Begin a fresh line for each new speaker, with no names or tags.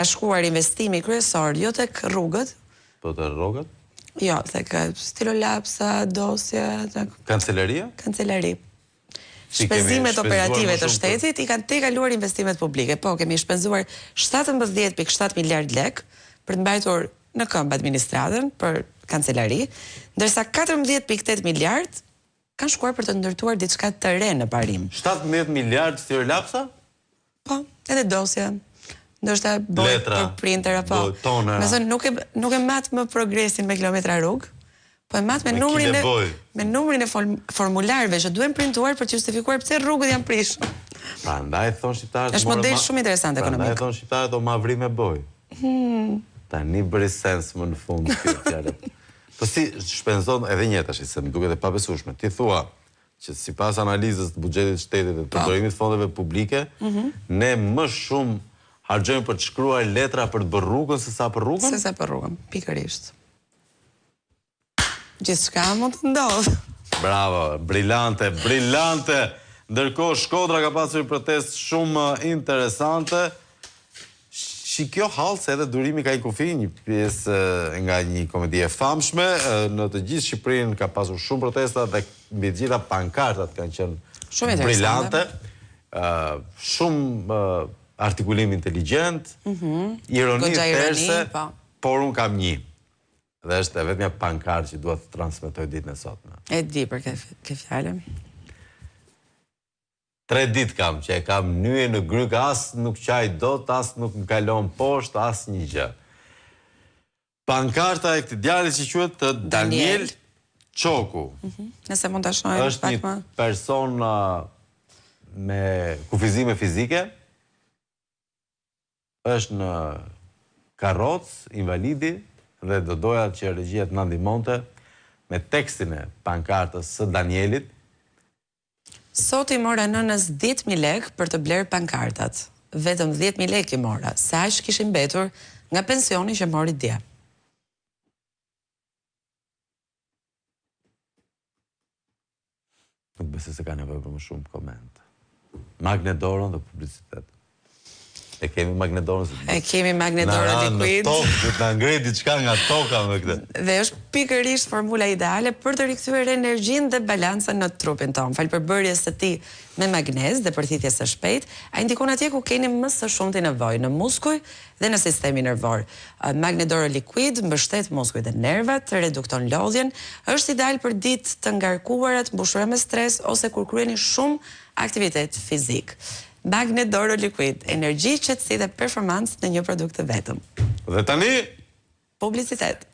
Ka shkuar investimi kryesor, jo tek rrugët.
Po të rrugët?
Jo, tek stilolapsa, dosja, tek
Kancelaria?
Kancelari. Shpenzimet operative të shtetit i kanë tejkaluar investimet publike. Po, kemi shpenzuar 17.7 miliard lek për të mbajtur në këmbë administratën për kancelari, ndërsa 14.8 miliard kanë shkuar për të ndërtuar diçka të re në parim.
17 miliard stilolapsa?
Po, edhe dosja. Ndoshta boj për printer apo. Nëse nuk e mat më progresin me kilometra rrugë, po e mat me numrin e formularëve që duhen printuar për të justifikuar pse rrugët janë prish.
Prandaj thon shqiptarët.
Është model shumë interesant ekonomik.
Prandaj thon shqiptarët o ma vri me boj. Tani bëri sens më në fund kjo fjalë. Po si shpenzon edhe një tash se më duket e pabesueshme. Ti thua që sipas analizës të buxhetit të shtetit dhe të përdorimit të fondeve publike, ne më shumë harxojmë për të shkruar letra për të bërë rrugën sesa për rrugën?
Sesa për rrugën, pikërisht. Gjithçka mund të ndodhë.
Bravo, brillante, brillante. Ndërkohë Shkodra ka pasur protestë shumë interesante. Kjo hallë se edhe Durimi ka i kufi, një pjesë nga një komedi e famshme, në të gjithë Shqipërinë ka pasur shumë protesta dhe mbi të gjitha pankartat kanë qenë brillante, shumë artikulim inteligjent, ironi tërse, por unë kam një. Dhe është e vetmja pankart që duhet të transmetoj ditën e sotme.
E di për këtë fjalë.
3 ditë kam, që e kam nyje në gryk, asë nuk qaj dot, asë nuk më kalon poshtë, asë një gjë. Pankarta e këti djalit që quhet të Daniel Çoku.
Nëse mund të shohim
është një person me kufizime fizike, është në karroc, invalidi, dhe do doja që regjia të na ndihmonte me tekstin e pankartës së Danielit.
Sot i mora nënës 10.000 lek për të blerë pankartat. Vetëm 10.000 lek i mora, se aq kishin mbetur nga pensioni që mori dje.
Nuk besoj se ka nevojë për më shumë koment. Magnetoron dhe publicitet. E kemi Magnetoron.
E kemi Magnetoron Liquid.
Do të na ngrej diçka nga toka me këtë.
Dhe është pikërisht formula ideale për të rikthyer energjinë dhe balancën në trupin tonë. Fal përbërjes së tij me magnez dhe përthithjes së shpejtë, ai ndikon atje ku keni më së shumti nevojë, në muskuj dhe në sistemi nervor. Magnetoron Liquid mbështet muskujt dhe nervat, redukton lodhjen, është ideal për ditë të ngarkuara, mbushura me stres ose kur kryeni shumë aktivitet fizik. Magnetoron Liquid, energji, qetësi dhe performancë në një produkt të vetëm.
Dhe tani?
Publicitet.